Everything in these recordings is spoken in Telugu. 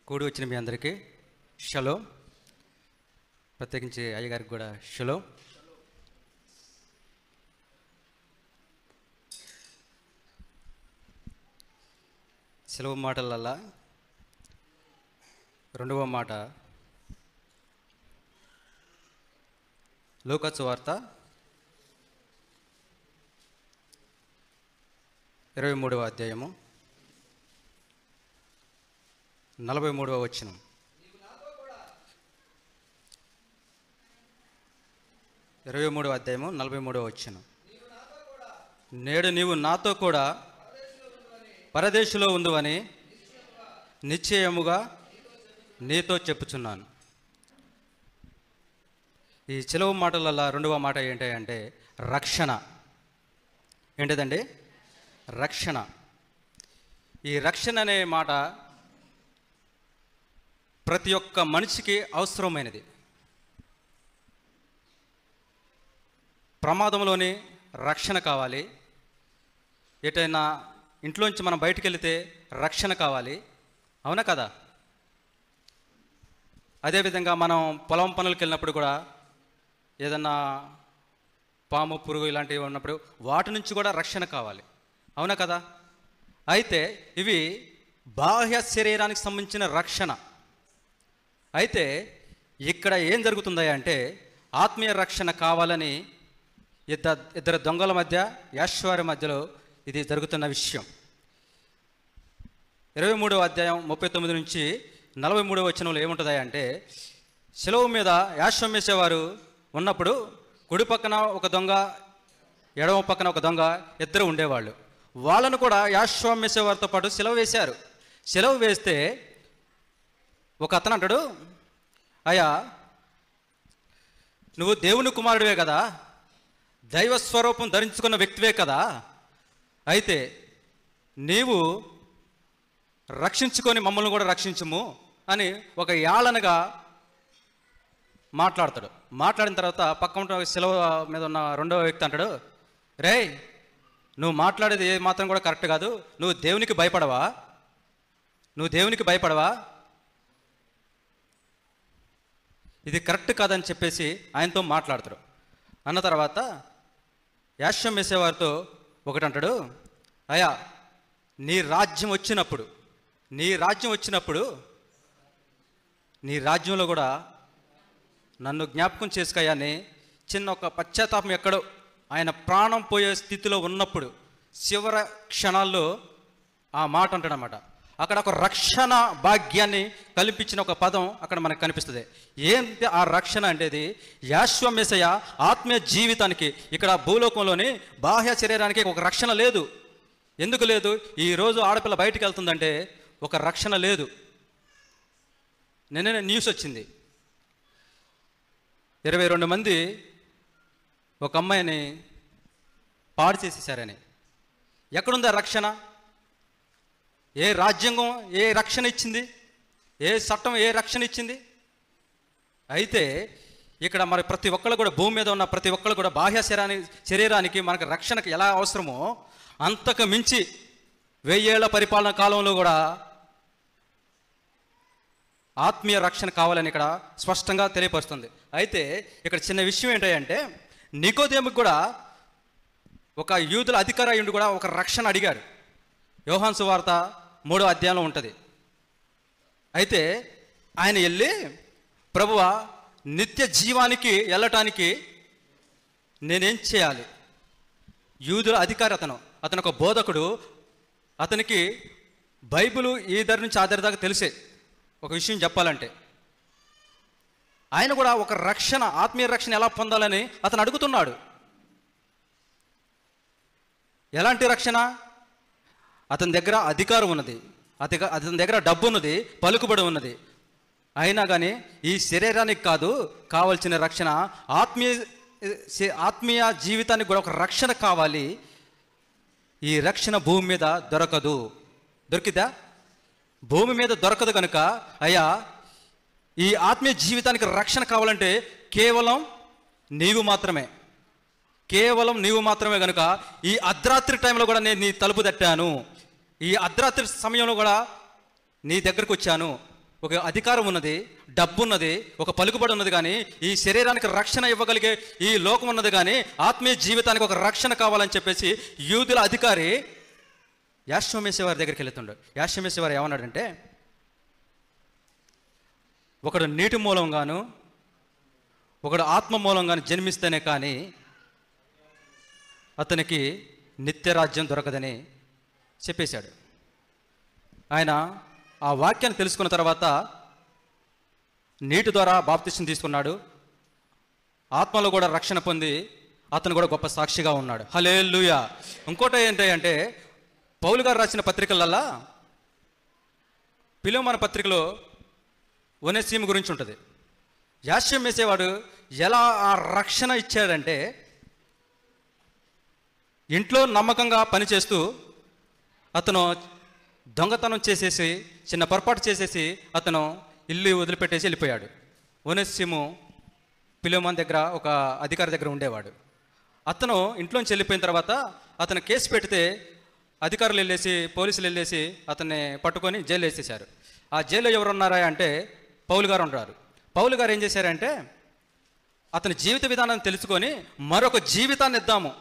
కూడి వచ్చిన మీ అందరికీ షలో, ప్రత్యేకించి అయ్యగారికి కూడా షలో. సెలవు మాటలల్లా రెండవ మాట లూకా సువార్త 23వ అధ్యాయము 43వ వచనం. ఇరవై 23వ అధ్యాయము 43వ వచనం. నేడు నీవు నాతో కూడా పరదేశంలో ఉందువని నిశ్చయముగా నీతో చెప్పుచున్నాను. ఈ సెలవు మాటలలో రెండవ మాట ఏంటంటే రక్షణ. ఏంటిదండి? రక్షణ. ఈ రక్షణ అనే మాట ప్రతి ఒక్క మనిషికి అవసరమైనది. ప్రమాదంలోని రక్షణ కావాలి, ఎటైనా ఇంట్లోంచి మనం బయటికి వెళితే రక్షణ కావాలి, అవునా కదా? అదేవిధంగా మనం పొలం పనులకు వెళ్ళినప్పుడు కూడా ఏదన్నా పాము పురుగు ఇలాంటివి ఉన్నప్పుడు వాటి నుంచి కూడా రక్షణ కావాలి, అవునా కదా? అయితే ఇవి బాహ్య శరీరానికి సంబంధించిన రక్షణ. అయితే ఇక్కడ ఏం జరుగుతుందా అంటే ఆత్మీయ రక్షణ కావాలని ఇద్దరు దొంగల మధ్య, యాశ్వారి మధ్యలో ఇది జరుగుతున్న విషయం. 23వ అధ్యాయం 39 నుంచి 43వ వచనంలో ఏముంటుందా అంటే, శిలువ మీద యాశ్వం వేసేవారు ఉన్నప్పుడు కుడి పక్కన ఒక దొంగ, ఎడమ పక్కన ఒక దొంగ, ఇద్దరు ఉండేవాళ్ళు. వాళ్ళను కూడా యాశ్వం వేసేవారితో పాటు శిలువ వేశారు. శిలువ వేస్తే ఒక అతను అంటాడు, అయ్యా నువ్వు దేవుని కుమారుడివే కదా, దైవ స్వరూపం ధరించుకున్న వ్యక్తివే కదా, అయితే నీవు రక్షించుకొని మమ్మల్ని కూడా రక్షించుము అని ఒక యాళనగా మాట్లాడతాడు. మాట్లాడిన తర్వాత పక్కన శిలువ మీద ఉన్న రెండవ వ్యక్తి అంటాడు, రేయ్ నువ్వు మాట్లాడేది ఏ మాత్రం కూడా కరెక్ట్ కాదు, నువ్వు దేవునికి భయపడవా? నువ్వు దేవునికి భయపడవా? ఇది కరెక్ట్ కాదని చెప్పేసి ఆయనతో మాట్లాడతాడు. అన్న తర్వాత యాశ్వం వేసేవారితో ఒకటి అంటాడు, అయ్యా నీ రాజ్యం వచ్చినప్పుడు నీ రాజ్యంలో కూడా నన్ను జ్ఞాపకం చేసుకయ్యాని చిన్న ఒక పశ్చాత్తాపం ఎక్కడో ఆయన ప్రాణం పోయే స్థితిలో ఉన్నప్పుడు చివరి క్షణాల్లో ఆ మాట అంటాడనమాట. అక్కడ ఒక రక్షణ భాగ్యాన్ని కల్పించిన ఒక పదం అక్కడ మనకు కనిపిస్తుంది. ఏంటి ఆ రక్షణ అంటేది? యాశ్వం యేసయ్య ఆత్మీయ జీవితానికి, ఇక్కడ భూలోకంలోని బాహ్య శరీరానికి ఒక రక్షణ లేదు. ఎందుకు లేదు? ఈరోజు ఆడపిల్ల బయటికి వెళ్తుందంటే ఒక రక్షణ లేదు. నిన్ననే న్యూస్ వచ్చింది, 22 మంది ఒక అమ్మాయిని పాడు చేసేసారని. ఎక్కడుందా రక్షణ? ఏ రాజ్యాంగం ఏ రక్షణ ఇచ్చింది? ఏ చట్టం ఏ రక్షణ ఇచ్చింది? అయితే ఇక్కడ మరి ప్రతి ఒక్కళ్ళు కూడా, భూమి మీద ఉన్న ప్రతి ఒక్కళ్ళు కూడా బాహ్య శరీరానికి మనకు రక్షణకు ఎలా అవసరమో అంతకు మించి 1000 ఏళ్ల పరిపాలన కాలంలో కూడా ఆత్మీయ రక్షణ కావాలని ఇక్కడ స్పష్టంగా తెలియపరుస్తుంది. అయితే ఇక్కడ చిన్న విషయం ఏంటంటే, నికోదేముకు కూడా ఒక యూదుల అధికారయుడు కూడా ఒక రక్షణ అడిగాడు. యోహాను సువార్త 3వ అధ్యాయంలో ఉంటుంది. అయితే ఆయన వెళ్ళి, ప్రభువా నిత్య జీవానికి వెళ్ళటానికి నేనేం చేయాలి? యూదుల అధికారి అతను ఒక బోధకుడు, అతనికి బైబిలు ఈ దరి నుంచి ఆ దరి దాకా తెలిసే. ఒక విషయం చెప్పాలంటే ఆయన కూడా ఒక రక్షణ, ఆత్మీయ రక్షణ ఎలా పొందాలని అతను అడుగుతున్నాడు. ఎలాంటి రక్షణ? అతని దగ్గర అధికారం ఉన్నది, అతని దగ్గర డబ్బు ఉన్నది, పలుకుబడి ఉన్నది. అయినా కానీ ఈ శరీరానికి కాదు కావాల్సిన రక్షణ, ఆత్మీయ జీవితానికి కూడా ఒక రక్షణ కావాలి. ఈ రక్షణ భూమి మీద దొరకదు. దొరికిదా? భూమి మీద దొరకదు కనుక, అయ్యా ఈ ఆత్మీయ జీవితానికి రక్షణ కావాలంటే కేవలం నీవు మాత్రమే కనుక ఈ అర్ధరాత్రి టైంలో కూడా నేను నీ తలుపు తట్టాను, ఈ అర్ధరాత్రి సమయంలో కూడా నీ దగ్గరకు వచ్చాను, ఒక అధికారం ఉన్నది, డబ్బు ఉన్నది, ఒక పలుకుబడి ఉన్నది, కానీ ఈ శరీరానికి రక్షణ ఇవ్వగలిగే ఈ లోకం ఉన్నది, కానీ ఆత్మీయ జీవితానికి ఒక రక్షణ కావాలని చెప్పేసి యూదుల అధికారి యాషోమేసే వారి దగ్గరికి వెళుతుండు. యాషోమేసే వారు ఏమన్నాడంటే, ఒకడు నీటి మూలంగాను ఒకడు ఆత్మ మూలంగాను జన్మిస్తేనే కానీ అతనికి నిత్యరాజ్యం దొరకదని చెప్పేశాడు. ఆయన ఆ వాక్యాన్ని తెలుసుకున్న తర్వాత నీటి ద్వారా బాప్తిసం తీసుకున్నాడు. ఆత్మలో కూడా రక్షణ పొంది అతను కూడా గొప్ప సాక్షిగా ఉన్నాడు. హల్లెలూయా. ఇంకోటి ఏంటంటే, పౌలు గారు రాసిన పత్రికలల్లా ఫిలెమోను పత్రికలో ఒనేసిము గురించి ఉంటుంది. యాష్యం వేసేవాడు ఎలా ఆ రక్షణ ఇచ్చాడంటే, ఇంట్లో నమ్మకంగా పనిచేస్తూ అతను దొంగతనం చేసేసి, చిన్న పొరపాటు చేసేసి అతను ఇల్లు వదిలిపెట్టేసి వెళ్ళిపోయాడు. ఒనేసిము ఫిలెమోను దగ్గర ఒక అధికారి దగ్గర ఉండేవాడు. అతను ఇంట్లోంచి వెళ్ళిపోయిన తర్వాత అతను కేసు పెడితే అధికారులు వెళ్ళేసి, పోలీసులు వెళ్ళేసి అతన్ని పట్టుకొని జైలు వేసేశారు. ఆ జైల్లో ఎవరు ఉన్నారా అంటే పౌలు గారు ఉన్నారు. పౌలు గారు ఏం చేశారంటే, అతని జీవిత విధానాన్ని తెలుసుకొని మరొక జీవితాన్ని ఇద్దాము,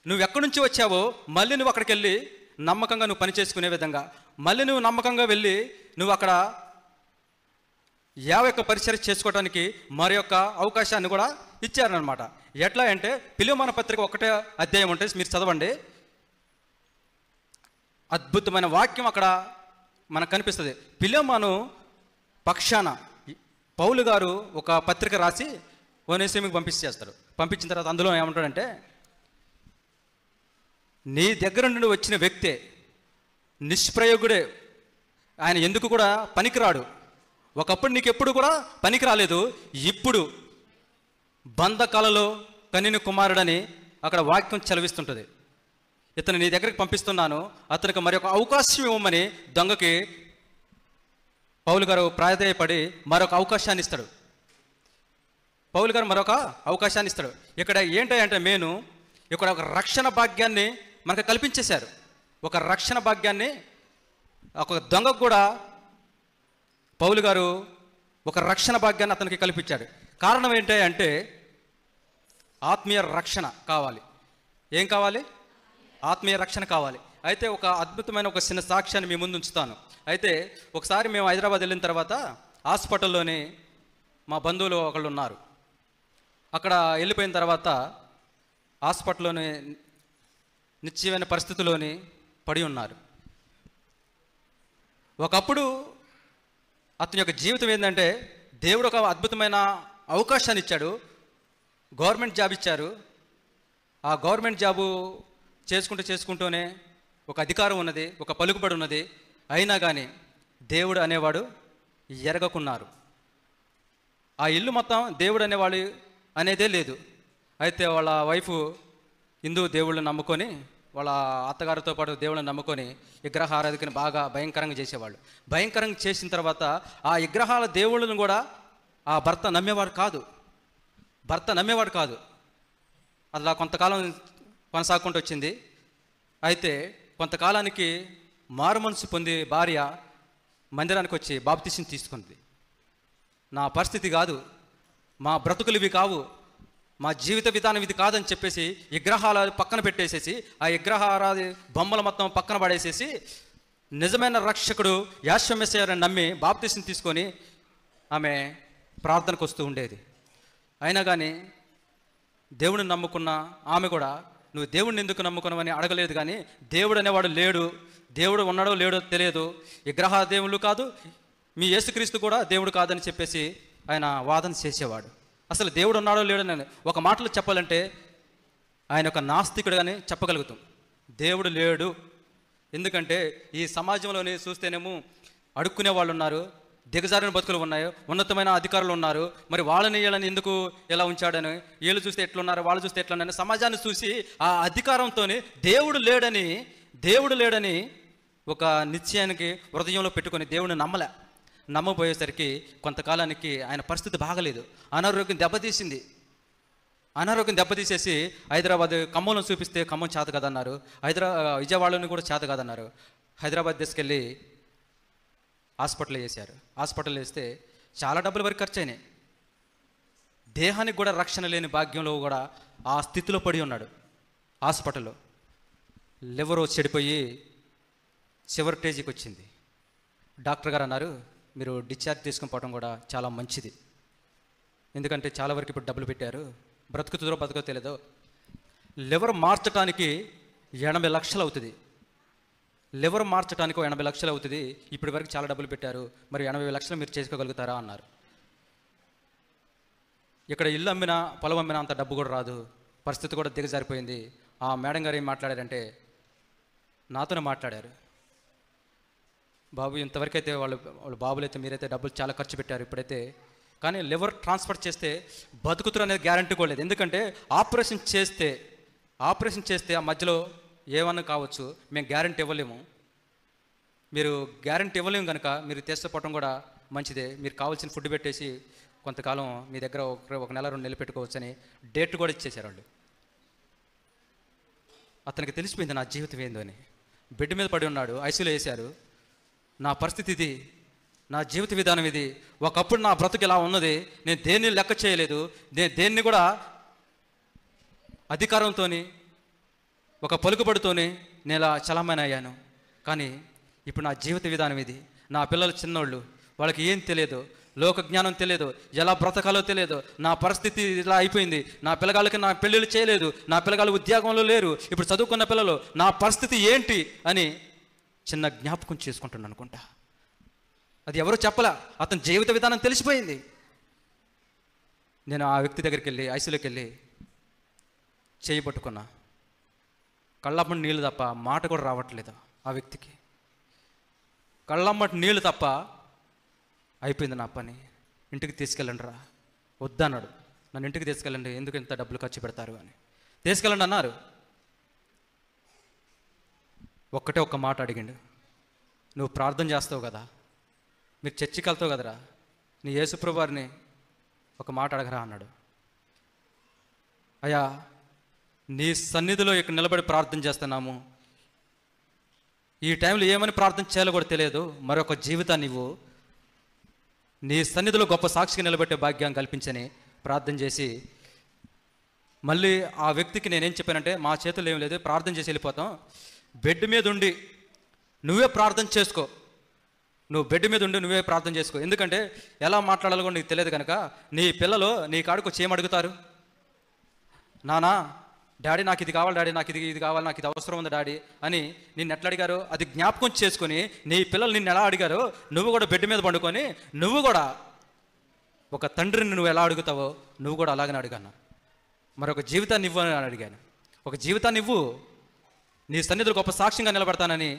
నువ్వు ఎక్కడి నుంచి వచ్చావో మళ్ళీ నువ్వు అక్కడికి వెళ్ళి నమ్మకంగా నువ్వు పని చేసుకునే విధంగా, మళ్ళీ నువ్వు నమ్మకంగా వెళ్ళి నువ్వు అక్కడ యొక్క పరిచయం చేసుకోవడానికి మరి యొక్క అవకాశాన్ని కూడా ఇచ్చారనమాట. ఎట్లా అంటే, ఫిలెమోను పత్రిక 1వ అధ్యాయం ఉంటే మీరు చదవండి. అద్భుతమైన వాక్యం అక్కడ మనకు కనిపిస్తుంది. ఫిలెమోను పక్షాన పౌలు గారు ఒక పత్రిక రాసి ఒనేసిముకి పంపించేస్తాడు. పంపించిన తర్వాత అందులో ఏమంటాడంటే, నీ దగ్గర నుండి వచ్చిన వ్యక్తే నిష్ప్రయోగుడే, ఆయన ఎందుకు కూడా పనికిరాడు. ఒకప్పుడు నీకు ఎప్పుడు కూడా పనికి రాలేదు, ఇప్పుడు బంధకాలలో కనిన కుమారుడని అక్కడ వాక్యం చదివిస్తుంటుంది. ఇతను నీ దగ్గరికి పంపిస్తున్నాను, అతనికి మరి ఒక అవకాశం ఇవ్వమని దొంగకి పౌలు గారు ప్రాధేయపడి మరొక అవకాశాన్ని ఇస్తాడు. పౌలు గారు మరొక అవకాశాన్ని ఇస్తాడు. ఇక్కడ ఏంటంటే ఇక్కడ ఒక రక్షణ భాగ్యాన్ని మనకు కల్పించేశారు. ఒక రక్షణ భాగ్యాన్ని ఒక దొంగకు కూడా పౌలు గారు ఒక రక్షణ భాగ్యాన్ని అతనికి కల్పించాడు. కారణం ఏంటంటే, ఆత్మీయ రక్షణ కావాలి. ఏం కావాలి? ఆత్మీయ రక్షణ కావాలి. అయితే ఒక అద్భుతమైన ఒక చిన్న సాక్ష్యాన్ని మీ ముందు ఉంచుతాను. అయితే ఒకసారి మేము హైదరాబాద్ వెళ్ళిన తర్వాత హాస్పిటల్లోని మా బంధువులు ఒకళ్ళు ఉన్నారు. అక్కడ వెళ్ళిపోయిన తర్వాత హాస్పిటల్లోని నిశ్చయమైన పరిస్థితిలోని పడి ఉన్నారు. ఒకప్పుడు అతని యొక్క జీవితం ఏంటంటే, దేవుడు ఒక అద్భుతమైన అవకాశాన్ని ఇచ్చాడు. గవర్నమెంట్ జాబ్ ఇచ్చారు. ఆ గవర్నమెంట్ జాబు చేసుకుంటూనే ఒక అధికారం ఉన్నది, ఒక పలుకుబడి ఉన్నది. అయినా కానీ దేవుడు అనేవాడు ఎరగకున్నారు. ఆ ఇల్లు మొత్తం దేవుడు అనేవాడు అనేదే లేదు. అయితే వాళ్ళ వైఫ్ హిందూ దేవుళ్ళని నమ్ముకొని, వాళ్ళ అత్తగారితో పాటు దేవుళ్ళని నమ్ముకొని విగ్రహ ఆరాధకని బాగా భయంకరంగా చేసేవాళ్ళు. భయంకరంగా చేసిన తర్వాత ఆ విగ్రహాల దేవుళ్ళను కూడా ఆ భర్త నమ్మేవాడు కాదు. అలా కొంతకాలం కొనసాగుకుంటూ వచ్చింది. అయితే కొంతకాలానికి మారు మనసు పొంది భార్య మందిరానికి వచ్చి బాప్తిసం తీసుకుంది. నా పరిస్థితి కాదు, మా బ్రతుకులు ఇవి కావు, మా జీవిత విధానం ఇది కాదని చెప్పేసి విగ్రహాలు పక్కన పెట్టేసేసి, ఆ విగ్రహారాధి బొమ్మల మొత్తం పక్కన పడేసేసి నిజమైన రక్షకుడు యాషోమేసయ్యని నమ్మి బాప్తిసం తీసుకొని ఆమె ప్రార్థనకు వస్తూ ఉండేది. అయినా కానీ దేవుడిని నమ్ముకున్న ఆమె కూడా, నువ్వు దేవుడిని ఎందుకు నమ్ముకున్నావని అడగలేదు. కానీ దేవుడు అనేవాడు లేడు, దేవుడు ఉన్నాడో లేడో తెలియదు, విగ్రహ దేవుళ్ళు కాదు, మీ యేసుక్రీస్తు కూడా దేవుడు కాదని చెప్పేసి ఆయన వాదన చేసేవాడు. అసలు దేవుడు ఉన్నాడో లేడని ఒక మాటలో చెప్పాలంటే ఆయన ఒక నాస్తికుడుగానే చెప్పగలుగుతాం. దేవుడు లేడు. ఎందుకంటే ఈ సమాజంలోనే చూస్తేనేమో అడుక్కునే వాళ్ళు ఉన్నారు, దిగజారిన బతుకులు ఉన్నాయి, ఉన్నతమైన అధికారులు ఉన్నారు. మరి వాళ్ళని వీళ్ళని ఎందుకు ఎలా ఉంచాడని, వీళ్ళు చూస్తే ఎట్లున్నారు, వాళ్ళు చూస్తే ఎట్లున్నారని సమాజాన్ని చూసి ఆ అధికారంతో దేవుడు లేడని ఒక నిశ్చయానికి హృదయంలో పెట్టుకొని దేవుడిని నమ్మబోయేసరికి కొంతకాలానికి ఆయన పరిస్థితి బాగలేదు. అనారోగ్యం దెబ్బతీసేసి హైదరాబాద్ ఖమ్మంలో చూపిస్తే ఖమ్మం చేత కదన్నారు, విజయవాడలోని కూడా చేత కాదన్నారు. హైదరాబాద్ తీసుకెళ్ళి హాస్పిటల్లో వేశారు. హాస్పిటల్లో వేస్తే చాలా డబ్బుల వరకు ఖర్చు అయినాయి. దేహానికి కూడా రక్షణ లేని భాగ్యంలో కూడా ఆ స్థితిలో పడి ఉన్నాడు హాస్పిటల్లో. లివర్ చెడిపోయి చివరి స్టేజ్కి వచ్చింది. డాక్టర్ గారు అన్నారు, మీరు డిశ్చార్జ్ తీసుకుని పోవడం కూడా చాలా మంచిది, ఎందుకంటే చాలా వరకు ఇప్పుడు డబ్బులు పెట్టారు, బ్రతుకుతుందో బతుకో తెలియదో. లివర్ మార్చడానికి 80 లక్షలు అవుతుంది. లివర్ మార్చడానికి 80 లక్షలు అవుతుంది. ఇప్పటి వరకు చాలా డబ్బులు పెట్టారు, మరి 80 లక్షలు మీరు చేసుకోగలుగుతారా అన్నారు. ఇక్కడ ఇల్లు అమ్మినా పొలం అమ్మినా అంత డబ్బు కూడా రాదు, పరిస్థితి కూడా దిగజారిపోయింది. ఆ మేడం గారు ఏం మాట్లాడారంటే, నాతోనే మాట్లాడారు, బాబు ఇంతవరకు అయితే వాళ్ళ బాబులు అయితే మీరైతే డబ్బులు చాలా ఖర్చు పెట్టారు ఇప్పుడైతే, కానీ లివర్ ట్రాన్స్ఫర్ చేస్తే బతుకుతురు అనేది గ్యారంటీ కూడా లేదు. ఎందుకంటే ఆపరేషన్ చేస్తే ఆ మధ్యలో ఏమన్నా కావచ్చు, మేము గ్యారంటీ ఇవ్వలేము. మీరు గ్యారంటీ ఇవ్వలేము కనుక మీరు తీసుకుపోవడం కూడా మంచిదే, మీరు కావాల్సిన ఫుడ్ పెట్టేసి కొంతకాలం మీ దగ్గర ఒక నెల 2 నెలలు పెట్టుకోవచ్చు అని డేట్ కూడా ఇచ్చేశారు వాళ్ళు. అతనికి తెలిసిపోయింది నా జీవితం ఏందో అని. బెడ్ మీద పడి ఉన్నాడు, ఐసీయూలో వేశారు. నా పరిస్థితి ఇది, నా జీవిత విధానం ఇది, ఒకప్పుడు నా బ్రతుకు ఇలా ఉన్నది, నేను దేన్ని లెక్క చేయలేదు, నేను దేన్ని కూడా అధికారంతో ఒక పలుకుబడితోనే నేను ఇలా చలామణి అయ్యాను. కానీ ఇప్పుడు నా జీవిత విధానం ఇది. నా పిల్లలు చిన్నోళ్ళు, వాళ్ళకి ఏం తెలియదు, లోక జ్ఞానం తెలియదు, ఎలా బ్రతకాలో తెలియదు, నా పరిస్థితి ఇలా అయిపోయింది, నా పిల్లగాళ్ళకి నా పెళ్ళిళ్ళు చేయలేదు, నా పిల్లగాళ్ళు ఉద్యోగంలో లేరు, ఇప్పుడు చదువుకున్న పిల్లలు, నా పరిస్థితి ఏంటి అని చిన్న జ్ఞాపకం చేసుకుంటున్నాను అనుకుంటా. అది ఎవరో చెప్పలా, అతని జీవిత విధానం తెలిసిపోయింది. నేను ఆ వ్యక్తి దగ్గరికి వెళ్ళి ఐసీయూలోకి వెళ్ళి చేయి పట్టుకున్నా. కళ్ళమ్మటి నీళ్ళు తప్ప మాట కూడా రావట్లేదు ఆ వ్యక్తికి. కళ్ళమ్మటి నీళ్ళు తప్ప అయిపోయింది నా పని. ఇంటికి తీసుకెళ్ళండి రా, వద్దన్నాడు. నన్ను ఇంటికి తీసుకెళ్ళండి, ఎందుకు ఇంత డబ్బులు ఖర్చు పెడతారు అని. తీసుకెళ్ళండి అన్నారు. ఒక్కటే ఒక్క మాట అడిగిండు, నువ్వు ప్రార్థన చేస్తావు కదా, మీరు చర్చికి వెళ్తావు కదరా, నీ యేసుప్రభు వారిని ఒక మాట అడగరా అన్నాడు. అయ్యా, నీ సన్నిధిలో ఇక్కడ నిలబడి ప్రార్థన చేస్తున్నాము, ఈ టైంలో ఏమని ప్రార్థన చేయాలో కూడా తెలియదు, మరొక జీవితాన్ని ఇవ్వు, నీ సన్నిధిలో గొప్ప సాక్షిగా నిలబెట్టే భాగ్యం కల్పించని ప్రార్థన చేసి, మళ్ళీ ఆ వ్యక్తికి నేనేం చెప్పానంటే, మా చేతుల్లో ఏం లేదు, ప్రార్థన చేసి వెళ్ళిపోతాం, బెడ్ మీద ఉండి నువ్వే ప్రార్థన చేసుకో, నువ్వు బెడ్ మీద ఉండి నువ్వే ప్రార్థన చేసుకో, ఎందుకంటే ఎలా మాట్లాడాలో కూడా నీకు తెలియదు కనుక నీ పిల్లలు నీ కాడికి వచ్చి ఏమడుగుతారు, నానా డాడీ నాకు ఇది కావాలి, డాడీ నాకు ఇది కావాలి, నాకు ఇది అవసరం ఉంది డాడీ అని నిన్ను ఎట్లా అడిగారు అది జ్ఞాపకం చేసుకొని, నీ పిల్లలు నిన్ను ఎలా అడిగారో నువ్వు కూడా బెడ్ మీద పండుకొని నువ్వు కూడా ఒక తండ్రిని నువ్వు ఎలా అడుగుతావో నువ్వు కూడా అలాగనే అడిగాను. మరొక జీవితాన్ని ఇవ్వు అని అడిగాను. ఒక జీవితాన్ని ఇవ్వు, నీ సన్నిధిలో గొప్ప సాక్ష్యంగా నిలబడతానని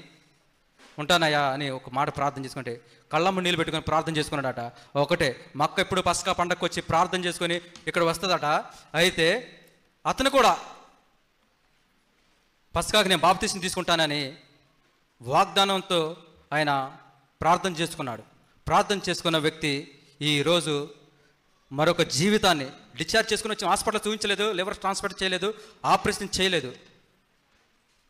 ఉంటానయ్యా అని ఒక మాట ప్రార్థన చేసుకుంటే, కళ్ళమ్మ నీళ్ళు పెట్టుకొని ప్రార్థన చేసుకున్నాడట. ఒకటే మా అక్క ఎప్పుడు పస్కా పండగకు వచ్చి ప్రార్థన చేసుకొని ఇక్కడ వస్తుందట. అయితే అతను కూడా పస్కాకి నేను బాప్తీసం తీసుకుంటానని వాగ్దానంతో ఆయన ప్రార్థన చేసుకున్నాడు. ప్రార్థన చేసుకున్న వ్యక్తి ఈరోజు మరొక జీవితాన్ని డిశ్చార్జ్ చేసుకుని వచ్చి హాస్పిటల్ చూపించలేదు, లివర్ ట్రాన్స్ఫర్ చేయలేదు, ఆపరేషన్ చేయలేదు.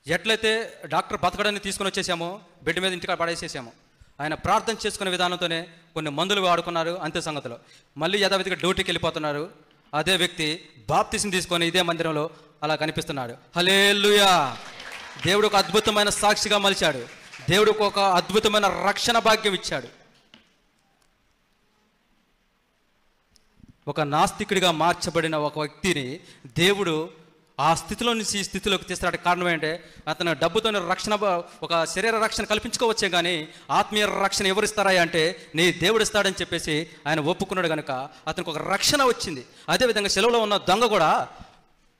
ఎట్లయితే డాక్టర్ బతకడాన్ని తీసుకుని వచ్చేసామో బెడ్ మీద ఇంటికి పడేసేసాము, ఆయన ప్రార్థన చేసుకునే విధానంతోనే కొన్ని మందులు వాడుకున్నారు, అంతే సంగతిలో. మళ్ళీ యథావిధిగా డ్యూటీకి వెళ్ళిపోతున్నారు. అదే వ్యక్తి బాప్తీసం తీసుకొని ఇదే మందిరంలో అలా కనిపిస్తున్నాడు. హల్లెలూయా! దేవుడు ఒక అద్భుతమైన సాక్షిగా మలిచాడు. దేవుడికి ఒక అద్భుతమైన రక్షణ భాగ్యం ఇచ్చాడు. ఒక నాస్తికుడిగా మార్చబడిన ఒక వ్యక్తిని దేవుడు ఆ స్థితిలో నుంచి ఈ స్థితిలోకి తీసుకురావడానికి కారణం ఏంటంటే, అతను డబ్బుతోనే రక్షణ, ఒక శరీర రక్షణ కల్పించుకోవచ్చే కానీ ఆత్మీయ రక్షణ ఎవరిస్తారా అంటే నీ దేవుడు ఇస్తాడని చెప్పేసి ఆయన ఒప్పుకున్నాడు కనుక అతనికి ఒక రక్షణ వచ్చింది. అదేవిధంగా సెలవులో ఉన్న దొంగ కూడా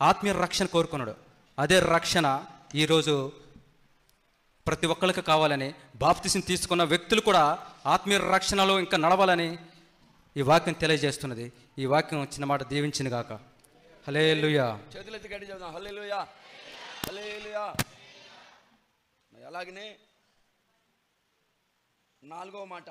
ఆత్మీయ రక్షణ కోరుకున్నాడు. అదే రక్షణ ఈరోజు ప్రతి ఒక్కరికి కావాలని, బాప్తిసం తీసుకున్న వ్యక్తులు కూడా ఆత్మీయ రక్షణలో ఇంకా నడవాలని ఈ వాక్యం తెలియజేస్తున్నది. ఈ వాక్యం చిన్న మాట దీవించింది గాక. హల్లెలూయా! చేతులెత్తి గట్టి చెప్దాం, హల్లెలూయా, హల్లెలూయా. అలాగనే 4వ మాట,